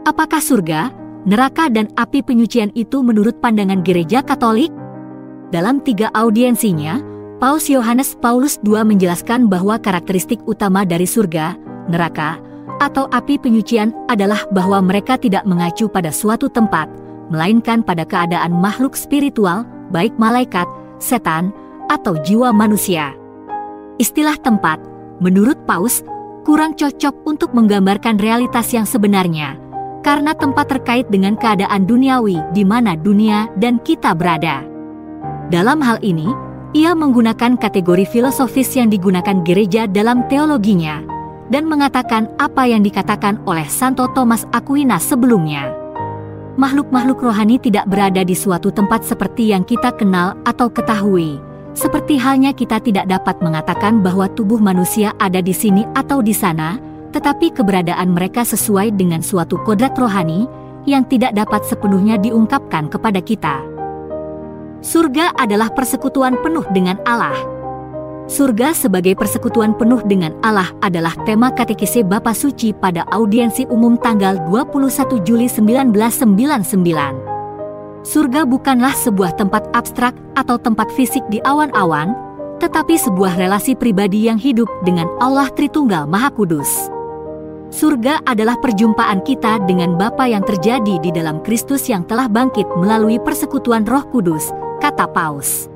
Apakah surga, neraka dan api penyucian itu menurut pandangan Gereja Katolik? Dalam 3 audiensinya, Paus Yohanes Paulus II menjelaskan bahwa karakteristik utama dari surga, neraka, atau api penyucian adalah bahwa mereka tidak mengacu pada suatu tempat, melainkan pada keadaan makhluk spiritual, baik malaikat, setan, atau jiwa manusia. Istilah tempat, menurut Paus, kurang cocok untuk menggambarkan realitas yang sebenarnya, karena tempat terkait dengan keadaan duniawi di mana dunia dan kita berada. Dalam hal ini, ia menggunakan kategori filosofis yang digunakan gereja dalam teologinya, dan mengatakan apa yang dikatakan oleh Santo Thomas Aquinas sebelumnya. Makhluk-makhluk rohani tidak berada di suatu tempat seperti yang kita kenal atau ketahui. Seperti halnya kita tidak dapat mengatakan bahwa tubuh manusia ada di sini atau di sana, tetapi keberadaan mereka sesuai dengan suatu kodrat rohani yang tidak dapat sepenuhnya diungkapkan kepada kita. Surga adalah persekutuan penuh dengan Allah. Surga sebagai persekutuan penuh dengan Allah adalah tema katekese Bapa Suci pada audiensi umum tanggal 21 Juli 1999. Surga bukanlah sebuah tempat abstrak atau tempat fisik di awan-awan, tetapi sebuah relasi pribadi yang hidup dengan Allah Tritunggal Maha Kudus. Surga adalah perjumpaan kita dengan Bapa yang terjadi di dalam Kristus yang telah bangkit melalui persekutuan Roh Kudus, kata Paus.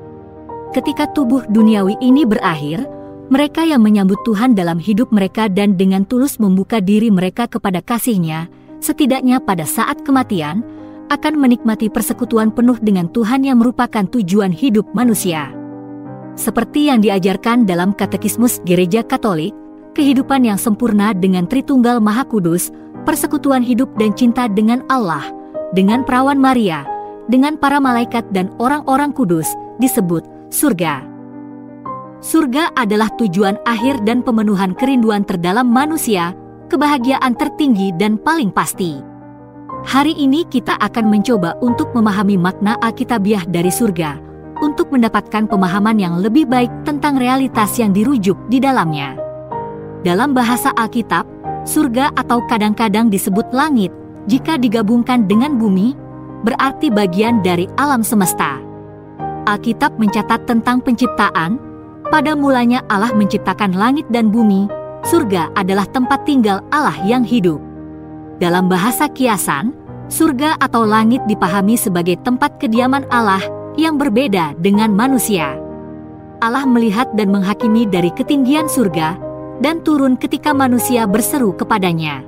Ketika tubuh duniawi ini berakhir, mereka yang menyambut Tuhan dalam hidup mereka dan dengan tulus membuka diri mereka kepada kasih-Nya, setidaknya pada saat kematian, akan menikmati persekutuan penuh dengan Tuhan yang merupakan tujuan hidup manusia. Seperti yang diajarkan dalam Katekismus Gereja Katolik, kehidupan yang sempurna dengan Tritunggal Maha Kudus, persekutuan hidup dan cinta dengan Allah, dengan perawan Maria, dengan para malaikat dan orang-orang kudus, disebut surga. Surga adalah tujuan akhir dan pemenuhan kerinduan terdalam manusia, kebahagiaan tertinggi dan paling pasti. Hari ini kita akan mencoba untuk memahami makna Alkitabiah dari surga, untuk mendapatkan pemahaman yang lebih baik tentang realitas yang dirujuk di dalamnya. Dalam bahasa Alkitab, surga atau kadang-kadang disebut langit, jika digabungkan dengan bumi, berarti bagian dari alam semesta. Alkitab mencatat tentang penciptaan. Pada mulanya Allah menciptakan langit dan bumi. Surga adalah tempat tinggal Allah yang hidup. Dalam bahasa kiasan, surga atau langit dipahami sebagai tempat kediaman Allah yang berbeda dengan manusia. Allah melihat dan menghakimi dari ketinggian surga dan turun ketika manusia berseru kepadanya.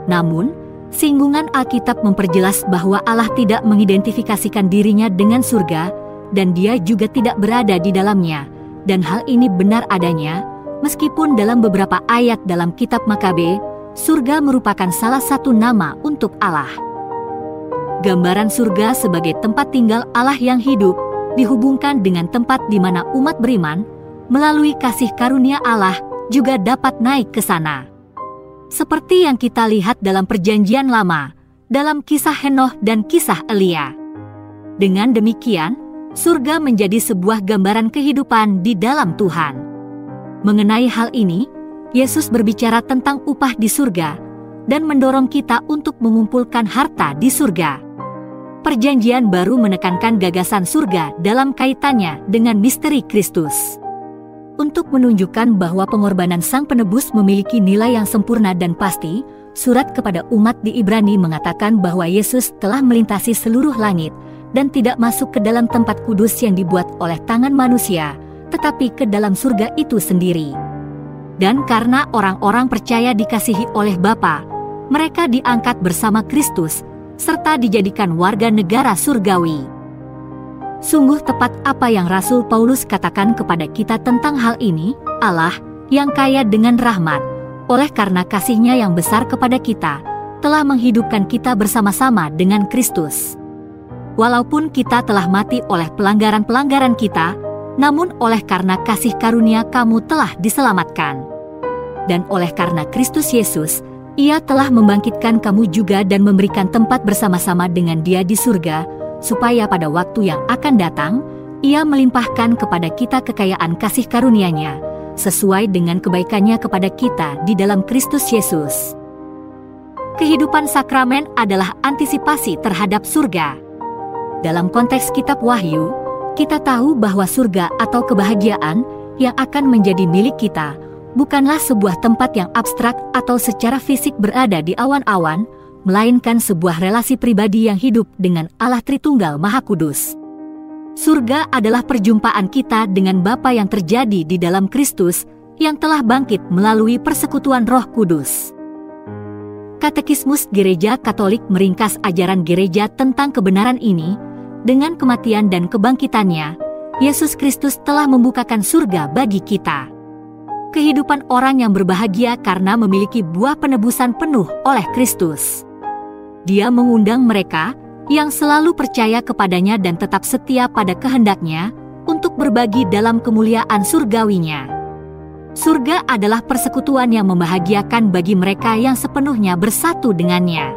Namun, singgungan Alkitab memperjelas bahwa Allah tidak mengidentifikasikan dirinya dengan surga, dan Dia juga tidak berada di dalamnya, dan hal ini benar adanya, meskipun dalam beberapa ayat dalam kitab Makabe, surga merupakan salah satu nama untuk Allah. Gambaran surga sebagai tempat tinggal Allah yang hidup, dihubungkan dengan tempat di mana umat beriman, melalui kasih karunia Allah, juga dapat naik ke sana. Seperti yang kita lihat dalam Perjanjian Lama, dalam kisah Henoh dan kisah Elia. Dengan demikian, surga menjadi sebuah gambaran kehidupan di dalam Tuhan. Mengenai hal ini, Yesus berbicara tentang upah di surga dan mendorong kita untuk mengumpulkan harta di surga. Perjanjian Baru menekankan gagasan surga dalam kaitannya dengan misteri Kristus. Untuk menunjukkan bahwa pengorbanan Sang Penebus memiliki nilai yang sempurna dan pasti, surat kepada umat di Ibrani mengatakan bahwa Yesus telah melintasi seluruh langit dan tidak masuk ke dalam tempat kudus yang dibuat oleh tangan manusia, tetapi ke dalam surga itu sendiri. Dan karena orang-orang percaya dikasihi oleh Bapa, mereka diangkat bersama Kristus, serta dijadikan warga negara surgawi. Sungguh tepat apa yang Rasul Paulus katakan kepada kita tentang hal ini. Allah, yang kaya dengan rahmat, oleh karena kasih-Nya yang besar kepada kita, telah menghidupkan kita bersama-sama dengan Kristus. Walaupun kita telah mati oleh pelanggaran-pelanggaran kita, namun oleh karena kasih karunia kamu telah diselamatkan. Dan oleh karena Kristus Yesus, Ia telah membangkitkan kamu juga dan memberikan tempat bersama-sama dengan Dia di surga, supaya pada waktu yang akan datang, Ia melimpahkan kepada kita kekayaan kasih karunia-Nya, sesuai dengan kebaikan-Nya kepada kita di dalam Kristus Yesus. Kehidupan sakramen adalah antisipasi terhadap surga. Dalam konteks kitab Wahyu, kita tahu bahwa surga atau kebahagiaan yang akan menjadi milik kita bukanlah sebuah tempat yang abstrak atau secara fisik berada di awan-awan, melainkan sebuah relasi pribadi yang hidup dengan Allah Tritunggal Maha Kudus. Surga adalah perjumpaan kita dengan Bapa yang terjadi di dalam Kristus yang telah bangkit melalui persekutuan Roh Kudus. Katekismus Gereja Katolik meringkas ajaran gereja tentang kebenaran ini. Dengan kematian dan kebangkitannya, Yesus Kristus telah membukakan surga bagi kita. Kehidupan orang yang berbahagia karena memiliki buah penebusan penuh oleh Kristus. Dia mengundang mereka yang selalu percaya kepadanya dan tetap setia pada kehendaknya untuk berbagi dalam kemuliaan surgawinya. Surga adalah persekutuan yang membahagiakan bagi mereka yang sepenuhnya bersatu dengannya.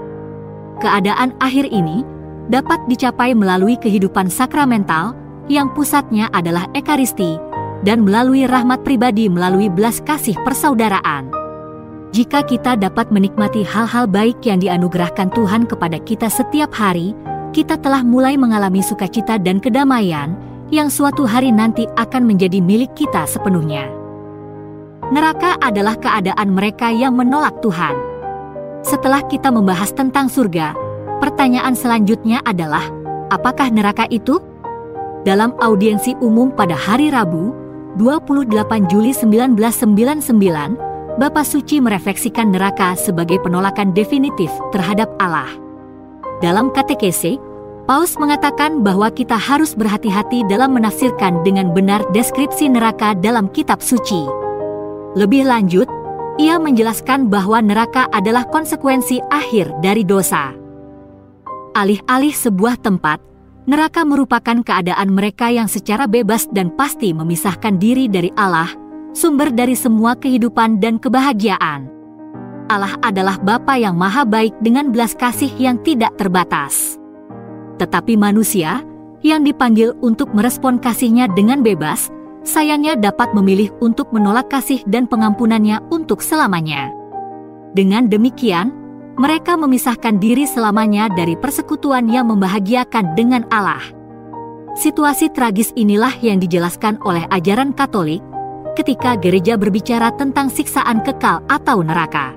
Keadaan akhir ini dapat dicapai melalui kehidupan sakramental yang pusatnya adalah Ekaristi dan melalui rahmat pribadi melalui belas kasih persaudaraan. Jika kita dapat menikmati hal-hal baik yang dianugerahkan Tuhan kepada kita setiap hari, kita telah mulai mengalami sukacita dan kedamaian yang suatu hari nanti akan menjadi milik kita sepenuhnya. Neraka adalah keadaan mereka yang menolak Tuhan. Setelah kita membahas tentang surga, pertanyaan selanjutnya adalah, apakah neraka itu? Dalam audiensi umum pada hari Rabu, 28 Juli 1999, Bapa Suci merefleksikan neraka sebagai penolakan definitif terhadap Allah. Dalam katekese, Paus mengatakan bahwa kita harus berhati-hati dalam menafsirkan dengan benar deskripsi neraka dalam kitab suci. Lebih lanjut, ia menjelaskan bahwa neraka adalah konsekuensi akhir dari dosa. Alih-alih sebuah tempat, neraka merupakan keadaan mereka yang secara bebas dan pasti memisahkan diri dari Allah, sumber dari semua kehidupan dan kebahagiaan. Allah adalah Bapa yang maha baik dengan belas kasih yang tidak terbatas. Tetapi manusia, yang dipanggil untuk merespon kasihnya dengan bebas, sayangnya dapat memilih untuk menolak kasih dan pengampunannya untuk selamanya. Dengan demikian, mereka memisahkan diri selamanya dari persekutuan yang membahagiakan dengan Allah. Situasi tragis inilah yang dijelaskan oleh ajaran Katolik ketika gereja berbicara tentang siksaan kekal atau neraka.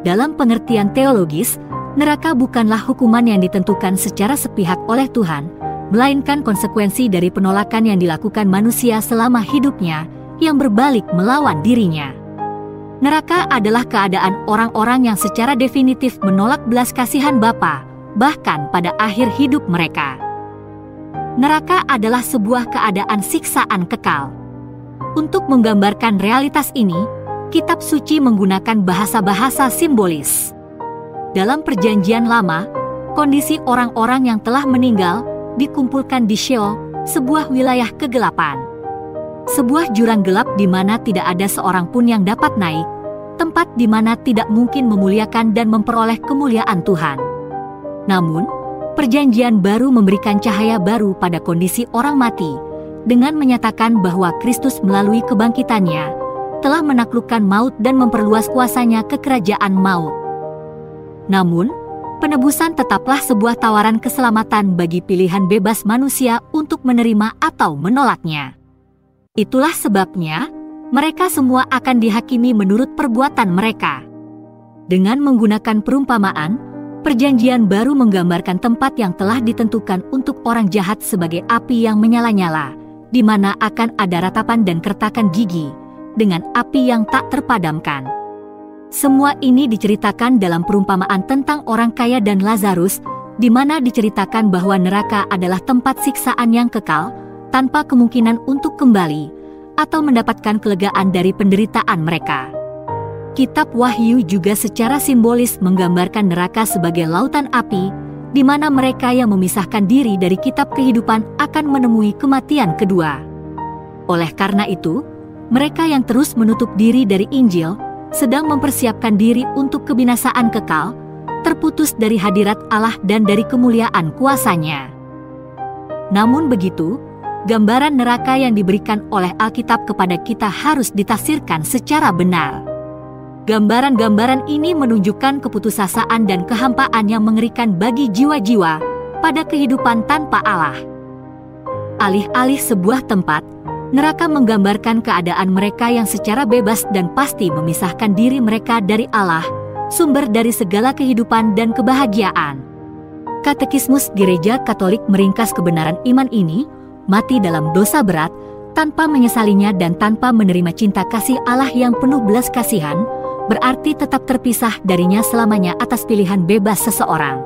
Dalam pengertian teologis, neraka bukanlah hukuman yang ditentukan secara sepihak oleh Tuhan, melainkan konsekuensi dari penolakan yang dilakukan manusia selama hidupnya yang berbalik melawan dirinya. Neraka adalah keadaan orang-orang yang secara definitif menolak belas kasihan Bapa, bahkan pada akhir hidup mereka. Neraka adalah sebuah keadaan siksaan kekal. Untuk menggambarkan realitas ini, kitab suci menggunakan bahasa-bahasa simbolis. Dalam Perjanjian Lama, kondisi orang-orang yang telah meninggal dikumpulkan di Sheol, sebuah wilayah kegelapan. Sebuah jurang gelap di mana tidak ada seorang pun yang dapat naik, tempat di mana tidak mungkin memuliakan dan memperoleh kemuliaan Tuhan. Namun, Perjanjian Baru memberikan cahaya baru pada kondisi orang mati, dengan menyatakan bahwa Kristus melalui kebangkitannya telah menaklukkan maut dan memperluas kuasanya ke kerajaan maut. Namun, penebusan tetaplah sebuah tawaran keselamatan bagi pilihan bebas manusia untuk menerima atau menolaknya. Itulah sebabnya, mereka semua akan dihakimi menurut perbuatan mereka. Dengan menggunakan perumpamaan, Perjanjian Baru menggambarkan tempat yang telah ditentukan untuk orang jahat sebagai api yang menyala-nyala, di mana akan ada ratapan dan kertakan gigi, dengan api yang tak terpadamkan. Semua ini diceritakan dalam perumpamaan tentang orang kaya dan Lazarus, di mana diceritakan bahwa neraka adalah tempat siksaan yang kekal, tanpa kemungkinan untuk kembali, atau mendapatkan kelegaan dari penderitaan mereka. Kitab Wahyu juga secara simbolis menggambarkan neraka sebagai lautan api, di mana mereka yang memisahkan diri dari kitab kehidupan akan menemui kematian kedua. Oleh karena itu, mereka yang terus menutup diri dari Injil, sedang mempersiapkan diri untuk kebinasaan kekal, terputus dari hadirat Allah dan dari kemuliaan kuasa-Nya. Namun begitu, gambaran neraka yang diberikan oleh Alkitab kepada kita harus ditafsirkan secara benar. Gambaran-gambaran ini menunjukkan keputusasaan dan kehampaan yang mengerikan bagi jiwa-jiwa pada kehidupan tanpa Allah. Alih-alih sebuah tempat, neraka menggambarkan keadaan mereka yang secara bebas dan pasti memisahkan diri mereka dari Allah, sumber dari segala kehidupan dan kebahagiaan. Katekismus Gereja Katolik meringkas kebenaran iman ini: mati dalam dosa berat, tanpa menyesalinya dan tanpa menerima cinta kasih Allah yang penuh belas kasihan, berarti tetap terpisah darinya selamanya atas pilihan bebas seseorang.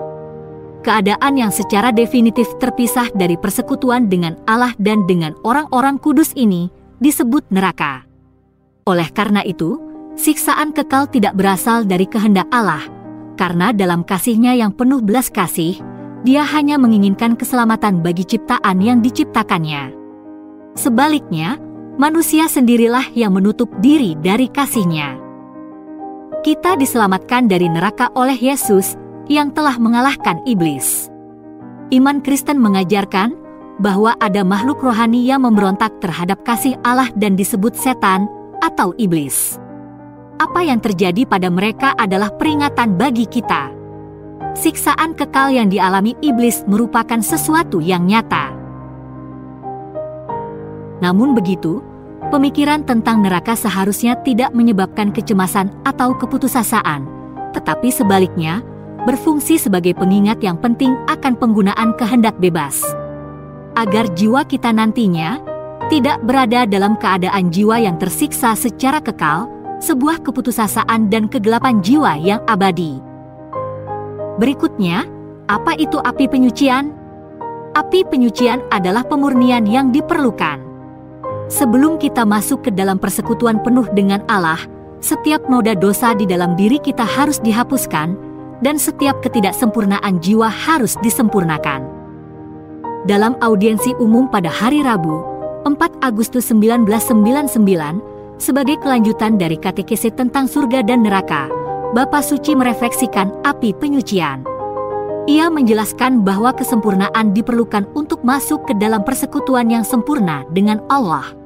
Keadaan yang secara definitif terpisah dari persekutuan dengan Allah dan dengan orang-orang kudus ini disebut neraka. Oleh karena itu, siksaan kekal tidak berasal dari kehendak Allah, karena dalam kasih-Nya yang penuh belas kasih, Dia hanya menginginkan keselamatan bagi ciptaan yang diciptakannya. Sebaliknya, manusia sendirilah yang menutup diri dari kasih-Nya. Kita diselamatkan dari neraka oleh Yesus yang telah mengalahkan iblis. Iman Kristen mengajarkan bahwa ada makhluk rohani yang memberontak terhadap kasih Allah dan disebut setan atau iblis. Apa yang terjadi pada mereka adalah peringatan bagi kita. Siksaan kekal yang dialami iblis merupakan sesuatu yang nyata. Namun begitu, pemikiran tentang neraka seharusnya tidak menyebabkan kecemasan atau keputusasaan, tetapi sebaliknya, berfungsi sebagai pengingat yang penting akan penggunaan kehendak bebas. Agar jiwa kita nantinya tidak berada dalam keadaan jiwa yang tersiksa secara kekal, sebuah keputusasaan dan kegelapan jiwa yang abadi. Berikutnya, apa itu api penyucian? Api penyucian adalah pemurnian yang diperlukan. Sebelum kita masuk ke dalam persekutuan penuh dengan Allah, setiap noda dosa di dalam diri kita harus dihapuskan, dan setiap ketidaksempurnaan jiwa harus disempurnakan. Dalam audiensi umum pada hari Rabu, 4 Agustus 1999, sebagai kelanjutan dari katekese tentang surga dan neraka, Bapa Suci merefleksikan api penyucian. Ia menjelaskan bahwa kesempurnaan diperlukan untuk masuk ke dalam persekutuan yang sempurna dengan Allah.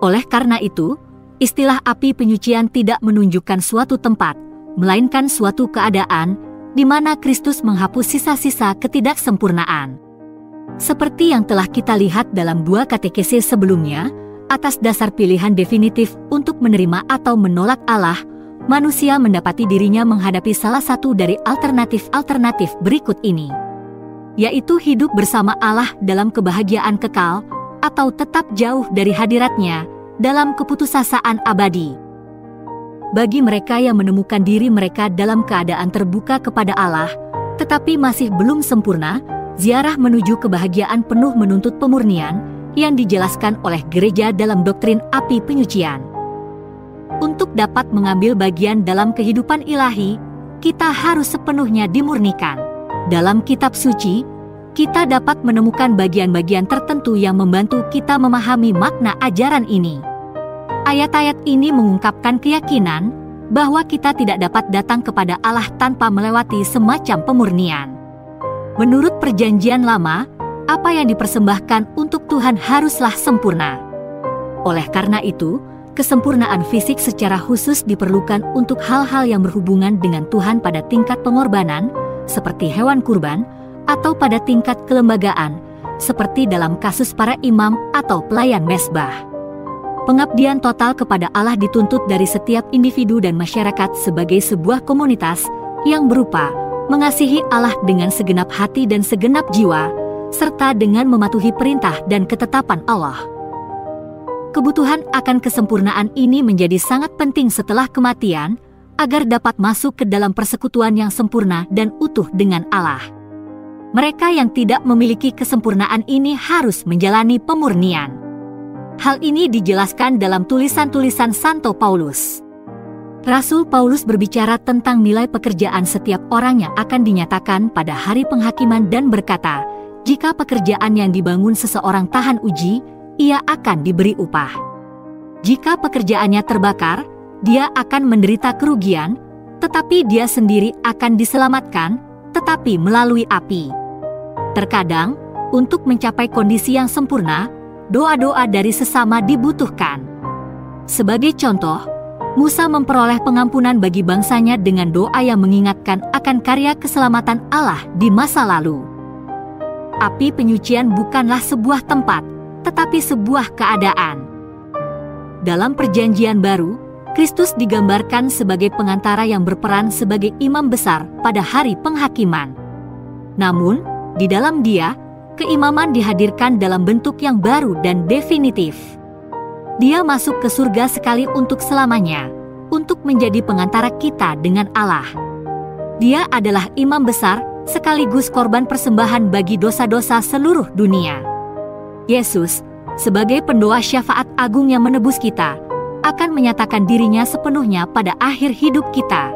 Oleh karena itu, istilah api penyucian tidak menunjukkan suatu tempat, melainkan suatu keadaan di mana Kristus menghapus sisa-sisa ketidaksempurnaan. Seperti yang telah kita lihat dalam 2 katekese sebelumnya, atas dasar pilihan definitif untuk menerima atau menolak Allah, manusia mendapati dirinya menghadapi salah satu dari alternatif-alternatif berikut ini, yaitu hidup bersama Allah dalam kebahagiaan kekal, atau tetap jauh dari hadirat-Nya dalam keputusasaan abadi. Bagi mereka yang menemukan diri mereka dalam keadaan terbuka kepada Allah, tetapi masih belum sempurna, ziarah menuju kebahagiaan penuh menuntut pemurnian yang dijelaskan oleh gereja dalam doktrin api penyucian. Untuk dapat mengambil bagian dalam kehidupan ilahi, kita harus sepenuhnya dimurnikan. Dalam kitab suci, kita dapat menemukan bagian-bagian tertentu yang membantu kita memahami makna ajaran ini. Ayat-ayat ini mengungkapkan keyakinan bahwa kita tidak dapat datang kepada Allah tanpa melewati semacam pemurnian. Menurut Perjanjian Lama, apa yang dipersembahkan untuk Tuhan haruslah sempurna. Oleh karena itu, kesempurnaan fisik secara khusus diperlukan untuk hal-hal yang berhubungan dengan Tuhan pada tingkat pengorbanan, seperti hewan kurban, atau pada tingkat kelembagaan, seperti dalam kasus para imam atau pelayan mezbah. Pengabdian total kepada Allah dituntut dari setiap individu dan masyarakat sebagai sebuah komunitas yang berupa mengasihi Allah dengan segenap hati dan segenap jiwa, serta dengan mematuhi perintah dan ketetapan Allah. Kebutuhan akan kesempurnaan ini menjadi sangat penting setelah kematian, agar dapat masuk ke dalam persekutuan yang sempurna dan utuh dengan Allah. Mereka yang tidak memiliki kesempurnaan ini harus menjalani pemurnian. Hal ini dijelaskan dalam tulisan-tulisan Santo Paulus. Rasul Paulus berbicara tentang nilai pekerjaan setiap orang yang akan dinyatakan pada hari penghakiman dan berkata, jika pekerjaan yang dibangun seseorang tahan uji, ia akan diberi upah. Jika pekerjaannya terbakar, dia akan menderita kerugian, tetapi dia sendiri akan diselamatkan, tetapi melalui api. Terkadang, untuk mencapai kondisi yang sempurna, doa-doa dari sesama dibutuhkan. Sebagai contoh, Musa memperoleh pengampunan bagi bangsanya dengan doa yang mengingatkan akan karya keselamatan Allah di masa lalu. Api penyucian bukanlah sebuah tempat, tetapi sebuah keadaan. Dalam Perjanjian Baru, Kristus digambarkan sebagai pengantara yang berperan sebagai imam besar pada hari penghakiman. Namun, di dalam Dia, keimaman dihadirkan dalam bentuk yang baru dan definitif. Dia masuk ke surga sekali untuk selamanya, untuk menjadi pengantara kita dengan Allah. Dia adalah imam besar, sekaligus korban persembahan bagi dosa-dosa seluruh dunia. Yesus, sebagai pendoa syafaat agung yang menebus kita, akan menyatakan dirinya sepenuhnya pada akhir hidup kita.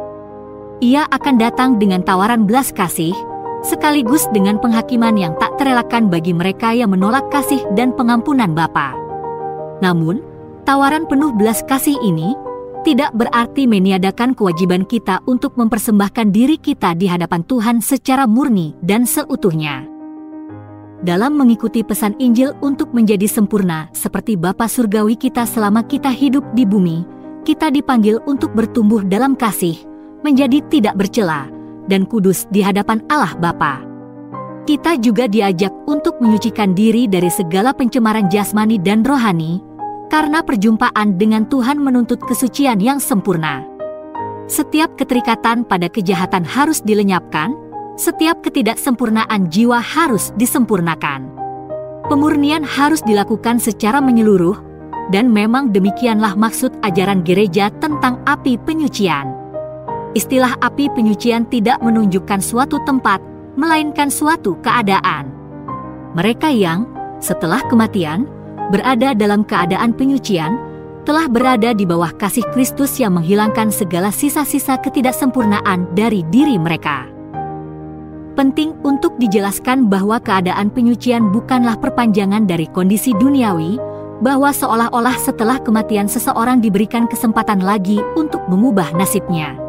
Ia akan datang dengan tawaran belas kasih, sekaligus dengan penghakiman yang tak terelakkan bagi mereka yang menolak kasih dan pengampunan Bapa. Namun, tawaran penuh belas kasih ini tidak berarti meniadakan kewajiban kita untuk mempersembahkan diri kita di hadapan Tuhan secara murni dan seutuhnya. Dalam mengikuti pesan Injil untuk menjadi sempurna seperti Bapa Surgawi kita selama kita hidup di bumi, kita dipanggil untuk bertumbuh dalam kasih, menjadi tidak bercela dan kudus di hadapan Allah Bapa. Kita juga diajak untuk menyucikan diri dari segala pencemaran jasmani dan rohani, karena perjumpaan dengan Tuhan menuntut kesucian yang sempurna. Setiap keterikatan pada kejahatan harus dilenyapkan, setiap ketidaksempurnaan jiwa harus disempurnakan. Pemurnian harus dilakukan secara menyeluruh, dan memang demikianlah maksud ajaran gereja tentang api penyucian. Istilah api penyucian tidak menunjukkan suatu tempat, melainkan suatu keadaan. Mereka yang, setelah kematian, berada dalam keadaan penyucian, telah berada di bawah kasih Kristus yang menghilangkan segala sisa-sisa ketidaksempurnaan dari diri mereka. Penting untuk dijelaskan bahwa keadaan penyucian bukanlah perpanjangan dari kondisi duniawi, bahwa seolah-olah setelah kematian seseorang diberikan kesempatan lagi untuk mengubah nasibnya.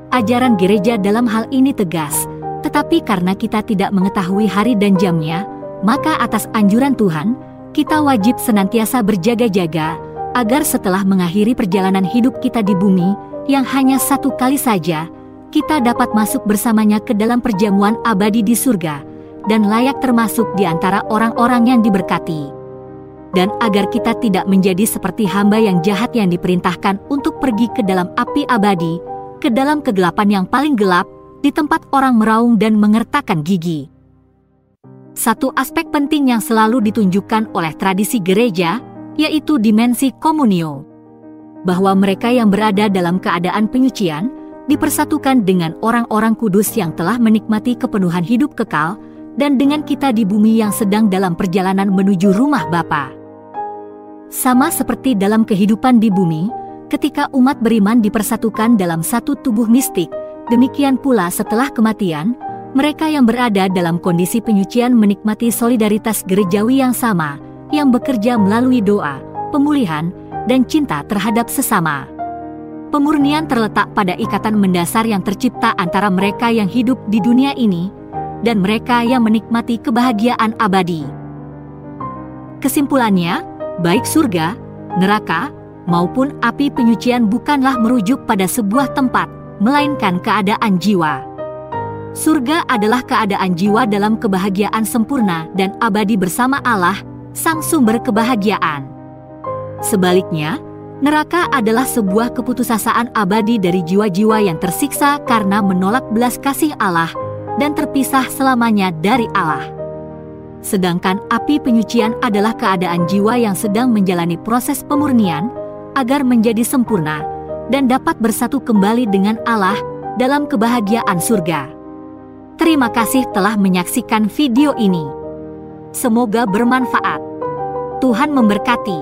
Ajaran gereja dalam hal ini tegas, tetapi karena kita tidak mengetahui hari dan jamnya, maka atas anjuran Tuhan, kita wajib senantiasa berjaga-jaga, agar setelah mengakhiri perjalanan hidup kita di bumi, yang hanya satu kali saja, kita dapat masuk bersamanya ke dalam perjamuan abadi di surga, dan layak termasuk di antara orang-orang yang diberkati. Dan agar kita tidak menjadi seperti hamba yang jahat yang diperintahkan untuk pergi ke dalam api abadi, ke dalam kegelapan yang paling gelap, di tempat orang meraung dan mengertakkan gigi. Satu aspek penting yang selalu ditunjukkan oleh tradisi gereja, yaitu dimensi komunio. Bahwa mereka yang berada dalam keadaan penyucian, dipersatukan dengan orang-orang kudus yang telah menikmati kepenuhan hidup kekal, dan dengan kita di bumi yang sedang dalam perjalanan menuju rumah Bapa. Sama seperti dalam kehidupan di bumi, ketika umat beriman dipersatukan dalam satu tubuh mistik, demikian pula setelah kematian, mereka yang berada dalam kondisi penyucian menikmati solidaritas gerejawi yang sama, yang bekerja melalui doa, pemulihan, dan cinta terhadap sesama. Pemurnian terletak pada ikatan mendasar yang tercipta antara mereka yang hidup di dunia ini, dan mereka yang menikmati kebahagiaan abadi. Kesimpulannya, baik surga, neraka, maupun api penyucian bukanlah merujuk pada sebuah tempat, melainkan keadaan jiwa. Surga adalah keadaan jiwa dalam kebahagiaan sempurna dan abadi bersama Allah, sang sumber kebahagiaan. Sebaliknya, neraka adalah sebuah keputusasaan abadi dari jiwa-jiwa yang tersiksa karena menolak belas kasih Allah dan terpisah selamanya dari Allah. Sedangkan api penyucian adalah keadaan jiwa yang sedang menjalani proses pemurnian agar menjadi sempurna dan dapat bersatu kembali dengan Allah dalam kebahagiaan surga. Terima kasih telah menyaksikan video ini. Semoga bermanfaat. Tuhan memberkati.